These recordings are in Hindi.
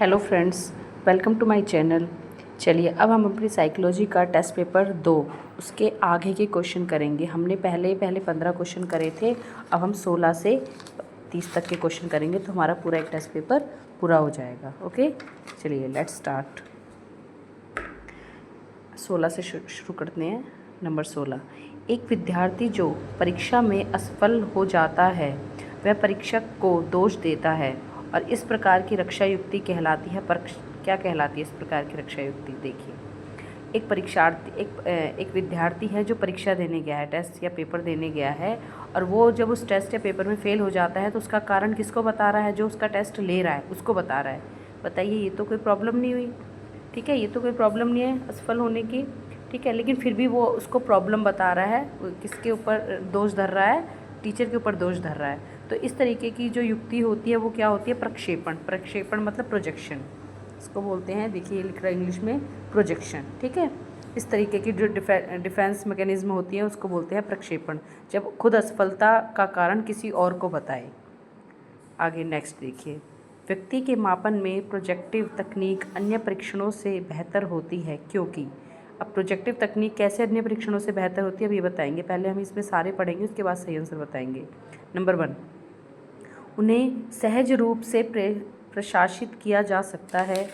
Hello friends, welcome to my channel. चलिए अब हम अपनी साइकोलॉजी का टेस्ट पेपर 2 उसके आगे के क्वेश्चन करेंगे। हमने पहले 15 क्वेश्चन करे थे, अब हम 16 से 30 तक के क्वेश्चन करेंगे तो हमारा पूरा एक टेस्ट पेपर पूरा हो जाएगा। ओके, चलिए लेट्स स्टार्ट। 16 से शुरू करते हैं। नंबर 16, एक विद्यार्थी जो परीक्षा में असफल हो जाता है वह परीक्षक को दोष देता है और इस प्रकार की रक्षा युक्ति कहलाती है। पर क्या कहलाती है इस प्रकार की रक्षा युक्ति? देखिए, एक विद्यार्थी है जो परीक्षा देने गया है, टेस्ट या पेपर देने गया है, और वो जब उस टेस्ट या पेपर में फ़ेल हो जाता है तो उसका कारण किसको बता रहा है? जो उसका टेस्ट ले रहा है उसको बता रहा है। बताइए, ये तो कोई प्रॉब्लम नहीं हुई, ठीक है, ये तो कोई प्रॉब्लम नहीं है असफल होने की, ठीक है, लेकिन फिर भी वो उसको प्रॉब्लम बता रहा है। किसके ऊपर दोष धर रहा है? टीचर के ऊपर दोष धर रहा है। तो इस तरीके की जो युक्ति होती है वो क्या होती है? प्रक्षेपण। प्रक्षेपण मतलब प्रोजेक्शन, इसको बोलते हैं। देखिए, ये लिख रहा है इंग्लिश में प्रोजेक्शन, ठीक है। इस तरीके की जो डिफेंस मैकेनिज्म होती है उसको बोलते हैं प्रक्षेपण, जब खुद असफलता का कारण किसी और को बताए। आगे नेक्स्ट देखिए, व्यक्ति के मापन में प्रोजेक्टिव तकनीक अन्य परीक्षणों से बेहतर होती है क्योंकि। अब प्रोजेक्टिव तकनीक कैसे अन्य परीक्षणों से बेहतर होती है अब ये बताएंगे। पहले हम इसमें सारे पढ़ेंगे, उसके बाद सही आंसर बताएंगे। नंबर 1, उन्हें सहज रूप से प्रशासित किया जा सकता है।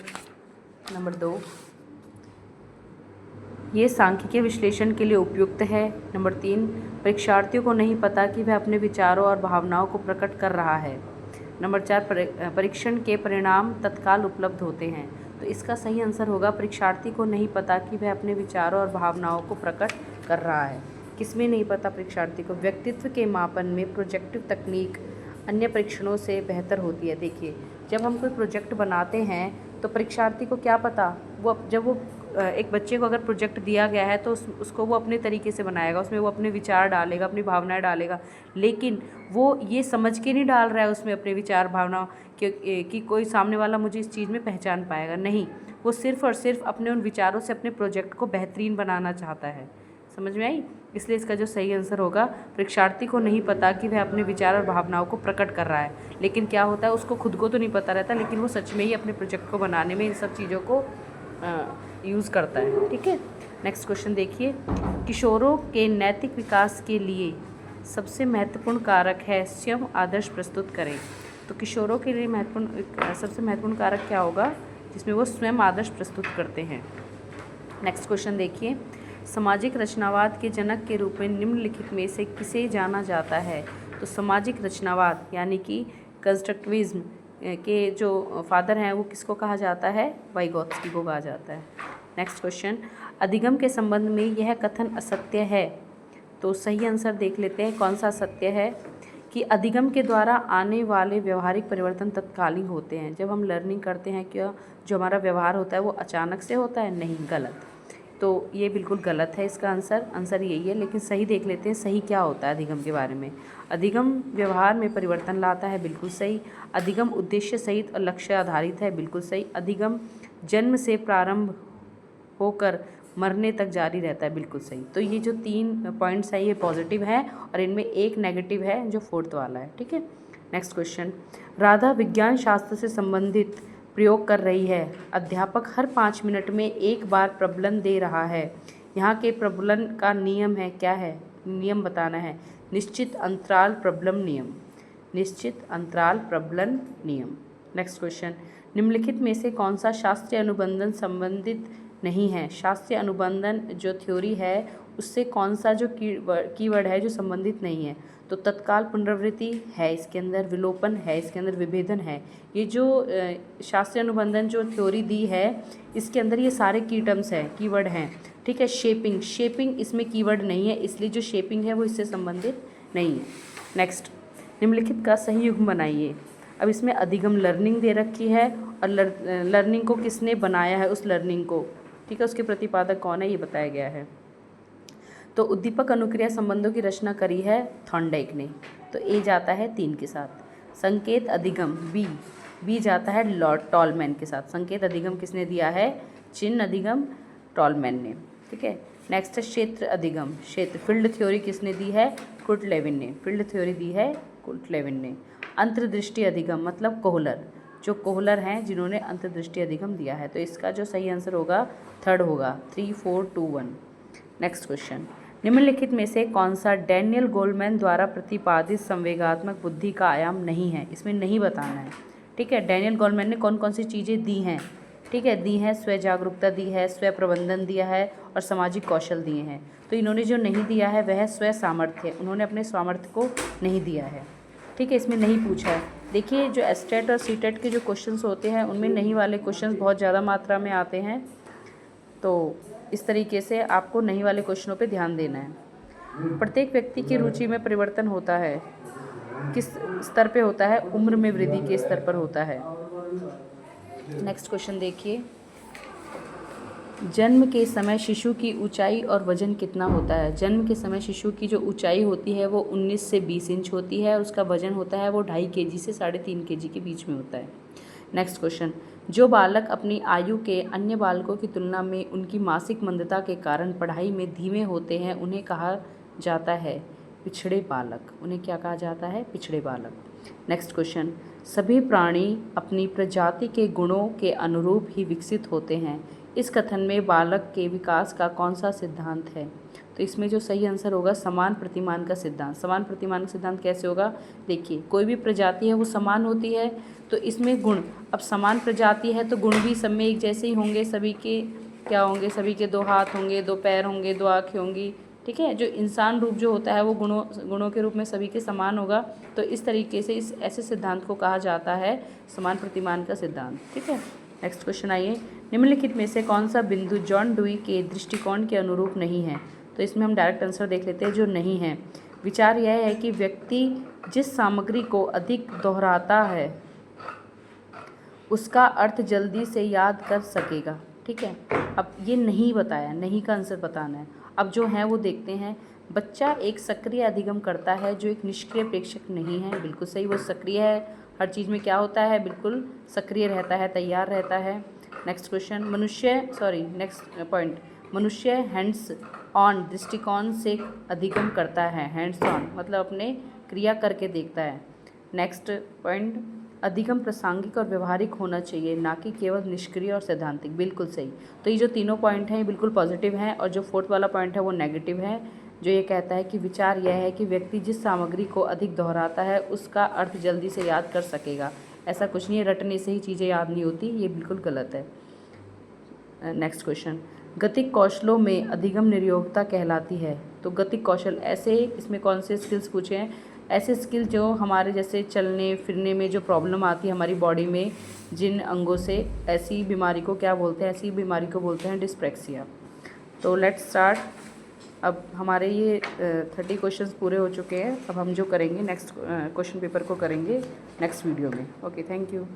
नंबर 2, ये सांख्यिकीय विश्लेषण के लिए उपयुक्त है। नंबर 3, परीक्षार्थियों को नहीं पता कि वह अपने विचारों और भावनाओं को प्रकट कर रहा है। नंबर 4, परीक्षण के परिणाम तत्काल उपलब्ध होते हैं। तो इसका सही आंसर होगा, परीक्षार्थी को नहीं पता कि वह अपने विचारों और भावनाओं को प्रकट कर रहा है। किसमें नहीं पता परीक्षार्थी को? व्यक्तित्व के मापन में प्रोजेक्टिव तकनीक अन्य परीक्षणों से बेहतर होती है। देखिए, जब हम कोई प्रोजेक्ट बनाते हैं तो परीक्षार्थी को क्या पता, जब एक बच्चे को अगर प्रोजेक्ट दिया गया है तो उसको वो अपने तरीके से बनाएगा, उसमें वो अपने विचार डालेगा, अपनी भावनाएं डालेगा, लेकिन वो ये समझ के नहीं डाल रहा है उसमें अपने विचार भावनाओं कि कोई सामने वाला मुझे इस चीज़ में पहचान पाएगा। नहीं, वो सिर्फ़ और सिर्फ अपने उन विचारों से अपने प्रोजेक्ट को बेहतरीन बनाना चाहता है। समझ में आई? इसलिए इसका जो सही आंसर होगा, परीक्षार्थी को नहीं पता कि वह अपने विचार और भावनाओं को प्रकट कर रहा है, लेकिन क्या होता है उसको खुद को तो नहीं पता रहता, लेकिन वो सच में ही अपने प्रोजेक्ट को बनाने में इन सब चीज़ों को यूज़ करता है, ठीक है। नेक्स्ट क्वेश्चन देखिए, किशोरों के नैतिक विकास के लिए सबसे महत्वपूर्ण कारक है स्वयं आदर्श प्रस्तुत करें। तो किशोरों के लिए सबसे महत्वपूर्ण कारक क्या होगा? जिसमें वो स्वयं आदर्श प्रस्तुत करते हैं। नेक्स्ट क्वेश्चन देखिए, सामाजिक रचनावाद के जनक के रूप में निम्नलिखित में से किसे जाना जाता है? तो सामाजिक रचनावाद यानी कि कंस्ट्रक्टिविज्म के जो फादर हैं वो किसको कहा जाता है? वाइगोत्स्की को कहा जाता है। नेक्स्ट क्वेश्चन, अधिगम के संबंध में यह कथन असत्य है। तो सही आंसर देख लेते हैं, कौन सा सत्य है? कि अधिगम के द्वारा आने वाले व्यवहारिक परिवर्तन तत्कालीन होते हैं। जब हम लर्निंग करते हैं, क्या जो हमारा व्यवहार होता है वो अचानक से होता है? नहीं, गलत। तो ये बिल्कुल गलत है, इसका आंसर यही है। लेकिन सही देख लेते हैं, सही क्या होता है अधिगम के बारे में। अधिगम व्यवहार में परिवर्तन लाता है, बिल्कुल सही। अधिगम उद्देश्य सहित और लक्ष्य आधारित है, बिल्कुल सही। अधिगम जन्म से प्रारंभ होकर मरने तक जारी रहता है, बिल्कुल सही। तो ये जो 3 पॉइंट्स है ये पॉजिटिव है और इनमें एक नेगेटिव है जो 4th वाला है, ठीक है। नेक्स्ट क्वेश्चन, राधा विज्ञान शास्त्र से संबंधित प्रयोग कर रही है। अध्यापक हर 5 मिनट में एक बार प्रबलन दे रहा है। यहाँ के प्रबलन का नियम है, क्या है? नियम बताना है। निश्चित अंतराल प्रबलन नियम, निश्चित अंतराल प्रबलन नियम। नेक्स्ट क्वेश्चन, निम्नलिखित में से कौन सा शास्त्रीय अनुबंधन संबंधित नहीं है? शास्त्रीय अनुबंधन जो थ्योरी है उससे कौन सा जो कीवर्ड है जो संबंधित नहीं है? तो तत्काल पुनरावृत्ति है इसके अंदर, विलोपन है इसके अंदर, विभेदन है। ये जो शास्त्रीय अनुबंधन जो थ्योरी दी है इसके अंदर ये सारे की टर्म्स हैं, कीवर्ड हैं, ठीक है। शेपिंग इसमें कीवर्ड नहीं है, इसलिए जो शेपिंग है वो इससे संबंधित नहीं है। नेक्स्ट, निम्नलिखित का सही युग्म बनाइए। अब इसमें अधिगम लर्निंग दे रखी है और लर्निंग को किसने बनाया है, उस लर्निंग को, ठीक है, उसके प्रतिपादक कौन है ये बताया गया है। तो उद्दीपक अनुक्रिया संबंधों की रचना करी है थॉर्नडाइक ने। तो ए जाता है 3 के साथ। संकेत अधिगम बी जाता है लॉर्ड टॉलमैन के साथ। संकेत अधिगम किसने दिया है? चिन्ह अधिगम टॉलमैन ने, ठीक है। नेक्स्ट है क्षेत्र अधिगम, क्षेत्र फील्ड थ्योरी किसने दी है? कुर्ट लेविन ने, फील्ड थ्योरी दी है कुर्ट लेविन ने। अंतर्दृष्टि अधिगम मतलब कोहलर, जो कोहलर हैं जिन्होंने अंतर्दृष्टि अधिगम दिया है। तो इसका जो सही आंसर होगा थर्ड होगा, 3 4 2 1। नेक्स्ट क्वेश्चन, निम्नलिखित में से कौन सा डैनियल गोलमैन द्वारा प्रतिपादित संवेगात्मक बुद्धि का आयाम नहीं है? इसमें नहीं बताना है, ठीक है। डैनियल गोलमैन ने कौन कौन सी चीज़ें दी हैं, ठीक है, दी हैं, स्व जागरूकता दी है, स्व प्रबंधन दिया है और सामाजिक कौशल दिए हैं। तो इन्होंने जो नहीं दिया है वह स्व सामर्थ्य, उन्होंने अपने सामर्थ्य को नहीं दिया है, ठीक है, इसमें नहीं पूछा है। देखिए जो एस्टेट और सीटेट के जो क्वेश्चंस होते हैं उनमें नहीं वाले क्वेश्चंस बहुत ज़्यादा मात्रा में आते हैं, तो इस तरीके से आपको नहीं वाले क्वेश्चनों पे ध्यान देना है। प्रत्येक व्यक्ति की रुचि में परिवर्तन होता है, किस स्तर पे होता है? उम्र में वृद्धि के स्तर पर होता है। नेक्स्ट क्वेश्चन देखिए, जन्म के समय शिशु की ऊंचाई और वजन कितना होता है? जन्म के समय शिशु की जो ऊंचाई होती है वो 19 से 20 इंच होती है और उसका वजन होता है वो 2.5 kg से 3.5 kg के बीच में होता है। नेक्स्ट क्वेश्चन, जो बालक अपनी आयु के अन्य बालकों की तुलना में उनकी मासिक मंदता के कारण पढ़ाई में धीमे होते हैं उन्हें कहा जाता है पिछड़े बालक। उन्हें क्या कहा जाता है? पिछड़े बालक। नेक्स्ट क्वेश्चन, सभी प्राणी अपनी प्रजाति के गुणों के अनुरूप ही विकसित होते हैं। इस कथन में बालक के विकास का कौन सा सिद्धांत है? तो इसमें जो सही आंसर होगा समान प्रतिमान का सिद्धांत। समान प्रतिमान का सिद्धांत कैसे होगा? देखिए कोई भी प्रजाति है वो समान होती है, तो इसमें गुण, अब समान प्रजाति है तो गुण भी सब में एक जैसे ही होंगे, सभी के क्या होंगे? सभी के 2 हाथ होंगे, 2 पैर होंगे, 2 आँखें होंगी, ठीक है। जो इंसान रूप जो होता है वो गुणों के रूप में सभी के समान होगा। तो इस तरीके से इस ऐसे सिद्धांत को कहा जाता है समान प्रतिमान का सिद्धांत, ठीक है। नेक्स्ट क्वेश्चन आइए, निम्नलिखित में से कौन सा बिंदु जॉन डुई के दृष्टिकोण के अनुरूप नहीं है? तो इसमें हम डायरेक्ट आंसर देख लेते हैं जो नहीं है। विचार यह है कि व्यक्ति जिस सामग्री को अधिक दोहराता है उसका अर्थ जल्दी से याद कर सकेगा, ठीक है। अब ये नहीं बताया, नहीं का आंसर बताना है। अब जो है वो देखते हैं। बच्चा एक सक्रिय अधिगम करता है जो एक निष्क्रिय प्रेक्षक नहीं है, बिल्कुल सही, वो सक्रिय है, हर चीज़ में क्या होता है? बिल्कुल सक्रिय रहता है, तैयार रहता है। नेक्स्ट क्वेश्चन, नेक्स्ट पॉइंट, मनुष्य हैंड्स ऑन दृष्टिकोण से अधिगम करता है। हैंड्स ऑन मतलब अपने क्रिया करके देखता है। नेक्स्ट पॉइंट, अधिगम प्रासंगिक और व्यवहारिक होना चाहिए, ना कि केवल निष्क्रिय और सैद्धांतिक, बिल्कुल सही। तो ये जो तीनों पॉइंट हैं ये बिल्कुल पॉजिटिव हैं और जो 4th वाला पॉइंट है वो नेगेटिव है, जो ये कहता है कि विचार यह है कि व्यक्ति जिस सामग्री को अधिक दोहराता है उसका अर्थ जल्दी से याद कर सकेगा। ऐसा कुछ नहीं है, रटने से ही चीज़ें याद नहीं होती, ये बिल्कुल गलत है। नेक्स्ट क्वेश्चन, गतिक कौशलों में अधिगम निर्योग्यता कहलाती है। तो गतिक कौशल ऐसे, इसमें कौन से स्किल्स पूछे हैं? ऐसे स्किल जो हमारे जैसे चलने फिरने में जो प्रॉब्लम आती है हमारी बॉडी में जिन अंगों से, ऐसी बीमारी को क्या बोलते हैं? ऐसी बीमारी को बोलते हैं डिस्प्रेक्सिया। तो लेट्स स्टार्ट। अब हमारे ये 30 क्वेश्चंस पूरे हो चुके हैं। अब हम जो करेंगे नेक्स्ट क्वेश्चन पेपर को करेंगे नेक्स्ट वीडियो में। Okay, thank you.